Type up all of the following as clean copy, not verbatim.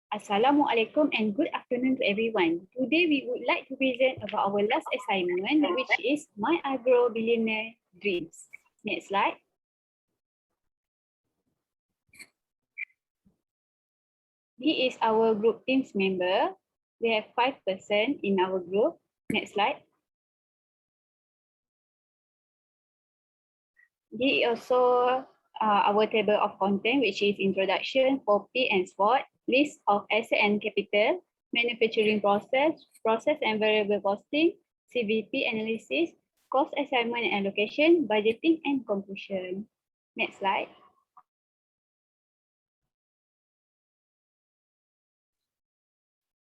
Assalamualaikum and good afternoon to everyone. Today we would like to present about our last assignment, which is My Agro Billionaire Dreams. Next slide. This is our group teams member. We have 5 person in our group. Next slide. This is also our table of content, which is introduction, copy and spot, list of asset and capital, manufacturing process and variable costing, CVP analysis, cost assignment and allocation, budgeting and conclusion. Next slide.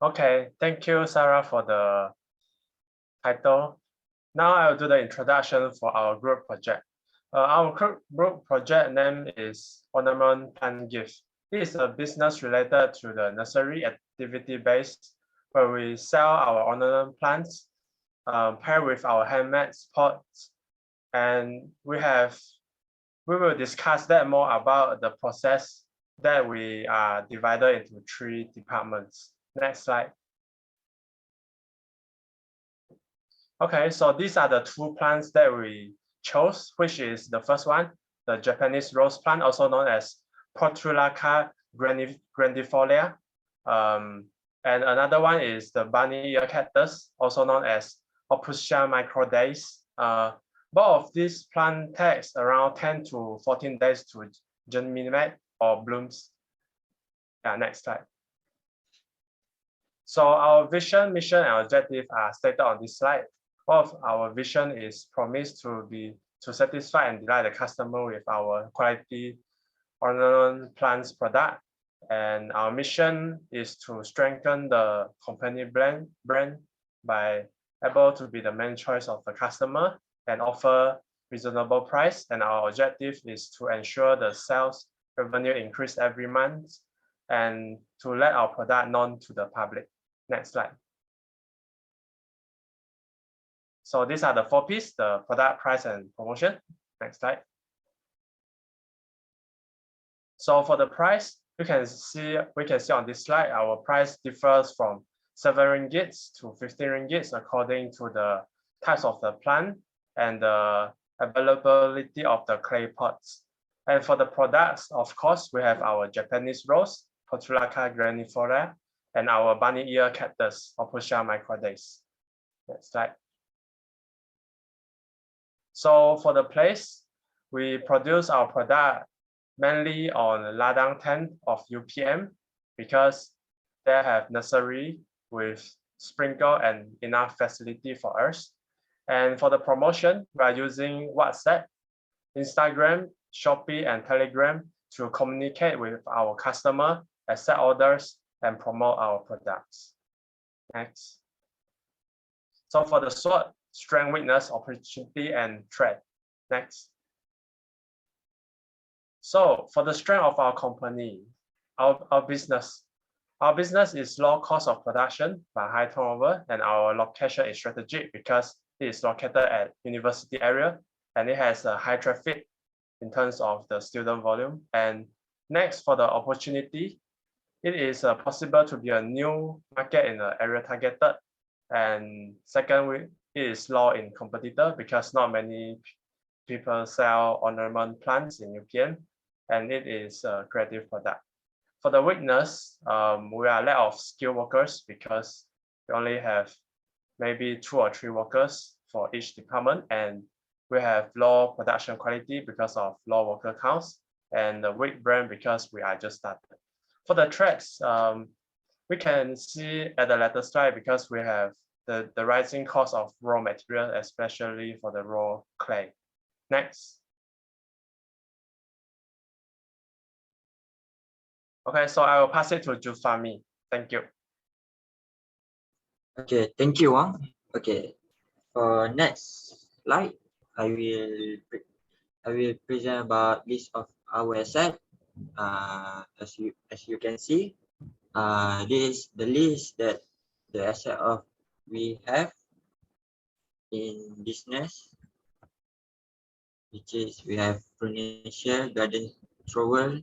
Okay, thank you, Sarah, for the title. Now I'll do the introduction for our group project. Our group project name is Ornamental Gift. It is a business related to the nursery activity based, where we sell our ornamental plants paired with our handmade pots, and we will discuss that more about the process that we are divided into 3 departments. Next slide. Okay, so these are the 2 plants that we chose, which is the first one, the Japanese rose plant, also known as Portulaca grandifolia. And another one is the bunny ear cactus, also known as Opusia microdays. Both of these plant takes around 10 to 14 days to germinate or blooms. Yeah, next slide. So our vision, mission, and objective are stated on this slide. One of our vision is promised to satisfy and delight the customer with our quality ornamental plants product. And our mission is to strengthen the company brand by able to be the main choice of the customer and offer reasonable price. And our objective is to ensure the sales revenue increase every month and to let our product known to the public. Next slide. So these are the 4 P's, the product, price, and promotion. Next slide. So for the price, we can see on this slide, our price differs from 7 ringgits to 15 ringgits according to the types of the plant and the availability of the clay pots. And for the products, of course, we have our Japanese rose, Portulaca grandifolia, and our bunny ear cactus, Opusia microdays. Next slide. So for the place, we produce our product mainly on Ladang 10 of UPM because they have nursery with sprinkle and enough facility for us. And for the promotion, we are using WhatsApp, Instagram, Shopee, and Telegram to communicate with our customer, accept orders, and promote our products. Next. So for the SWOT, strength, weakness, opportunity, and threat. Next. So for the strength of our company, our business is low cost of production but high turnover, and our location is strategic because it is located at university area and it has a high traffic in terms of the student volume. And next, for the opportunity, it is possible to be a new market in the area targeted. And second, it is low in competitor because not many people sell ornamental plants in UPM, and it is a creative product. For the weakness, we are lack of skilled workers because we only have maybe 2 or 3 workers for each department, and we have low production quality because of low worker counts, and the weak brand because we are just started. For the threats, we can see at the latter slide because we have the rising cost of raw material, especially for the raw clay. Next. Okay, so I will pass it to Jufami. Thank you. Okay, thank you, Wang. Okay, for next slide, I will present about list of our asset. As you can see, this is the list that the asset of we have in business, which is we have furniture, garden trowel,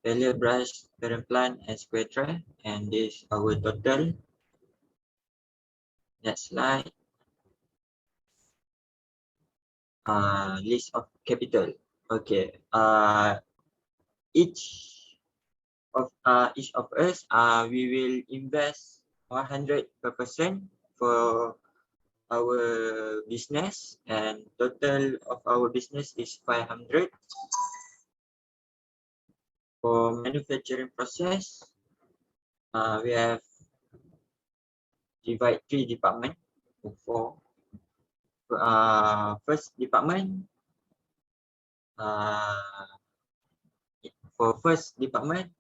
paleo brush, parent plant, and square tray. And this our total. Next slide. List of capital. Okay. Each of us we will invest 100% for our business, and total of our business is 500. For manufacturing process, we have divide 3 department for first department. For first department,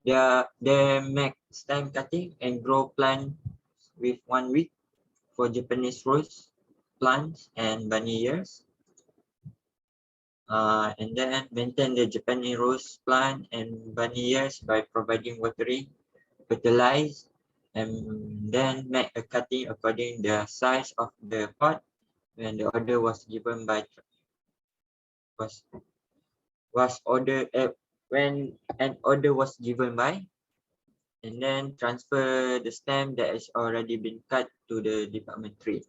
they make stem cutting and grow plant with 1 week for Japanese rose plants and banniers. And then maintain the Japanese rose plant and banniers by providing watering, fertilize, and then make a cutting according the size of the pot when the order was given by was ordered when an order was given by, and then transfer the stem that has already been cut to the department 3.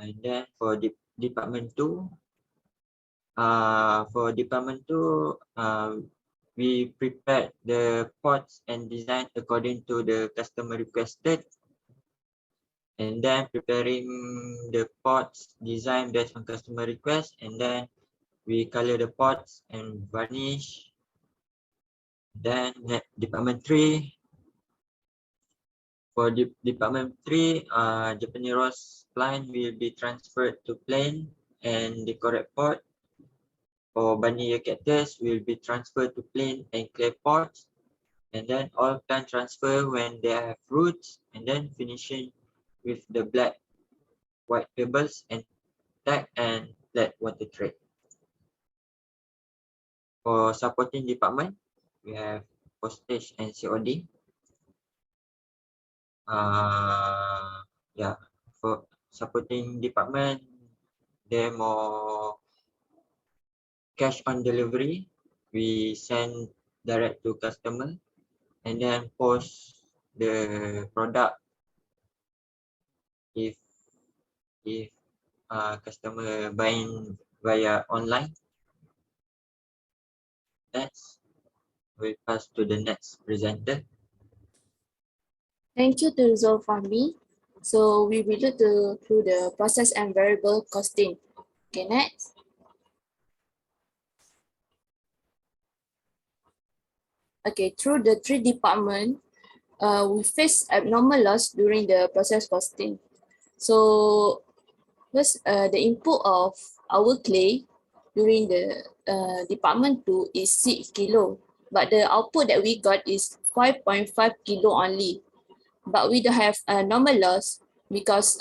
And then for department 2, we prepared the pots and design according to the customer requested, and then preparing the pots design based on customer request, and then we color the pots and varnish. Then department 3, for department 3, Japanese rose plant will be transferred to plain and decorate pot. For Banyan cactus will be transferred to plain and clay pots, and then all plant transfer when they have roots, and then finishing with the black white pebbles and tag and flat water tray. For supporting department, we have postage and COD. Yeah, for supporting department, they're more cash on delivery. We send direct to customer and then post the product if customer buying via online. Next, we pass to the next presenter. Thank you to Zulfami. So we will look through the process and variable costing. Okay, next. Okay, through the 3 departments, we face abnormal loss during the process costing. So first, the input of our clay during the department 2 is 6 kilo, but the output that we got is 5.5 kilo only. But we don't have a normal loss because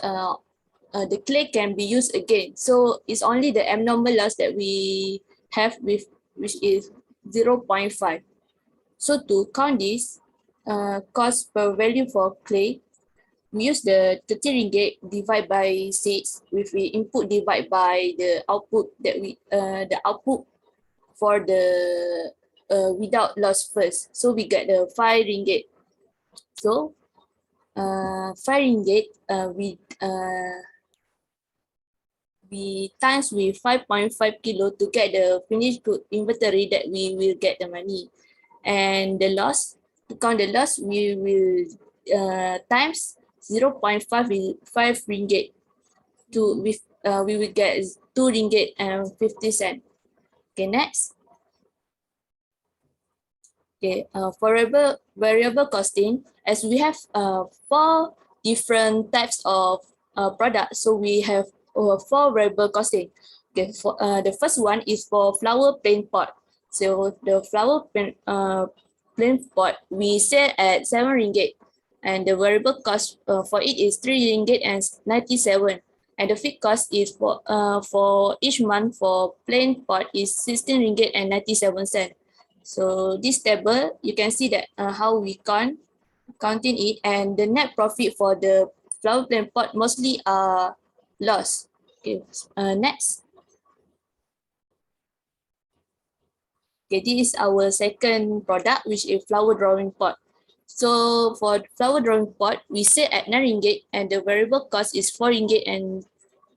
the clay can be used again. So it's only the abnormal loss that we have with, which is 0.5. So to count this cost per value for clay, we use the 30 ringgit divide by 6 with the input divide by the output that the output for the without loss first. So we get the 5 ringgit. So 5 ringgit we times with 5.5 kilo to get the finished good inventory that we will get the money. And the loss, to count the loss, we will times 0.5 ringgit to with we will get 2 ringgit and 50 cents. Okay, next. Okay, for variable costing, as we have 4 different types of products, so we have 4 variable costing. Okay, for the first one is for flower plain pot. So the flower plain pot we sell at 7 ringgit, and the variable cost for it is 3 ringgit and 97. And the fixed cost is for each month for plain pot is 16 ringgit and 97 cents. So this table, you can see that how we counting it, and the net profit for the flower plain pot mostly are loss. Okay, next. Okay, this is our second product, which is flower drawing pot. So for flower drawing pot, we sell at 9 ringgit and the variable cost is 4 ringgit and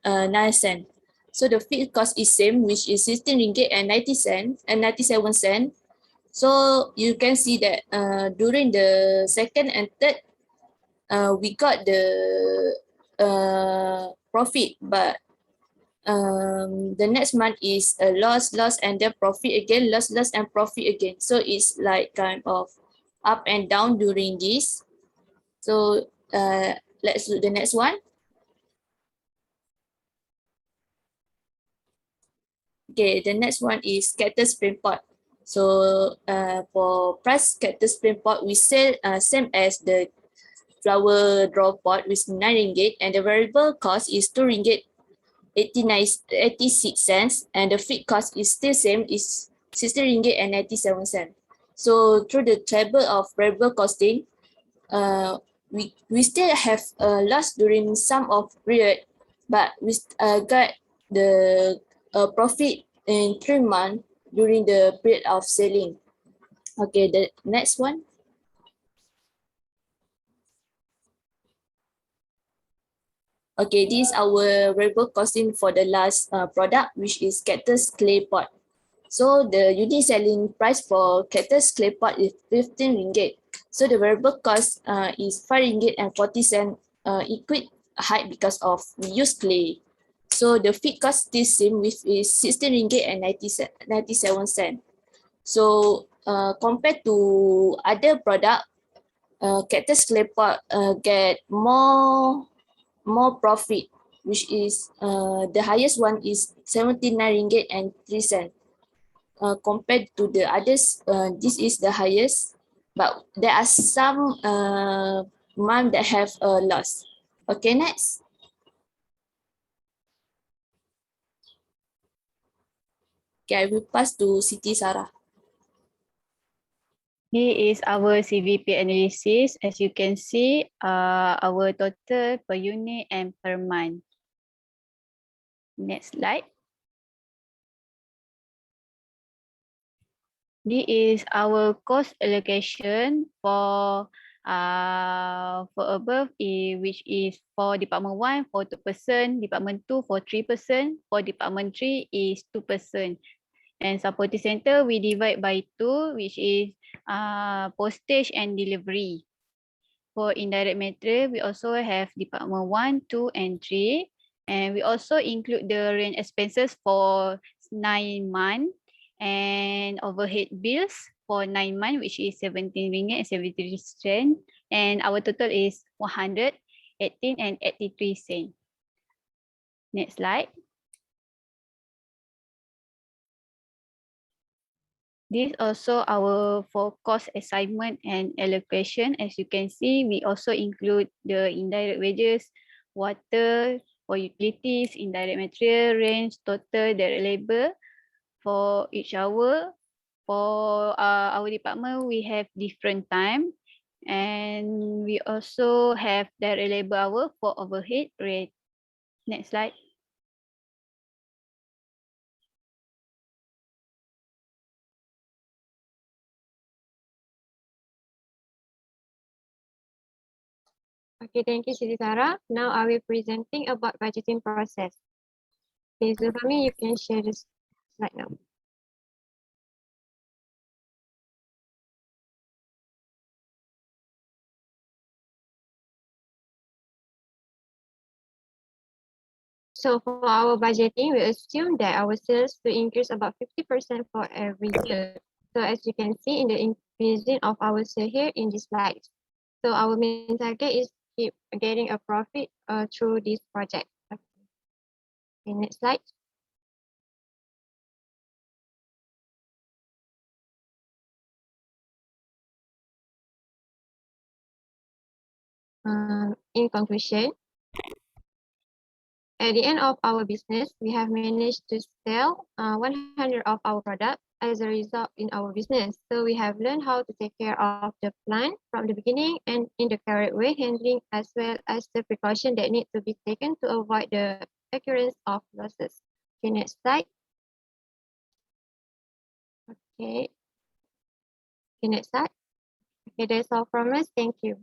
9 cent. So the fixed cost is same, which is 16 ringgit and 90 cent and 97 cent. So you can see that during the second and third, we got the profit, but the next month is a loss, and then profit again, loss, and profit again. So it's like kind of up and down during this. So let's do the next one. Okay, the next one is cactus spring pot. So for price cactus spring pot, we sell same as the flower draw pot with 9 ringgit and the variable cost is 2 ringgit 86 cents and the fixed cost is still same, is 60 ringgit and 97 cents. So through the table of variable costing, we still have a loss during some of period, but we got the profit in 3 months during the period of selling. Okay, the next one. Okay, this is our variable costing for the last product, which is cactus clay pot. So the unit selling price for cactus clay pot is 15 ringgit. So the variable cost is 5 ringgit and 40 cent, equate high because of we use clay. So the fixed cost is same, with is 16 ringgit and 97 cent. So compared to other product, cactus clay pot get more profit, which is the highest one is 79 ringgit and 3 cent. Compared to the others, this is the highest, but there are some month that have a loss. Okay, next. Okay, I will pass to Siti Sarah. Here is our CVP analysis. As you can see, our total per unit and per month. Next slide. This is our cost allocation for above, which is for department 1 for 2%, department 2 for 3%, for department 3 is 2%. And supporting center we divide by 2, which is postage and delivery. For indirect material, we also have department 1, 2, and 3. And we also include the rent expenses for 9 months and overhead bills for 9 months, which is 17 ringgit and 73 cents. And our total is 118 and 83 cents. Next slide. This also our for cost assignment and allocation. As you can see, we also include the indirect wages, water, for utilities, indirect material, rent, total, direct labor for each hour. For our department, we have different time. And we also have direct labor hour for overhead rate. Next slide. Okay, thank you, Siti Sarah. Now I will presenting about budgeting process. Okay, Zulfami, you can share this slide now. So for our budgeting, we assume that our sales will increase about 50% for every year. So as you can see in the increasing of our sale here in this slide. So our main target is keep getting a profit through this project. Okay, next slide. In conclusion, at the end of our business, we have managed to sell 100 of our product as a result in our business. So we have learned how to take care of the plant from the beginning and in the correct way, handling as well as the precaution that need to be taken to avoid the occurrence of losses. Okay, next slide. Okay. Okay, next slide. Okay, that's all from us. Thank you.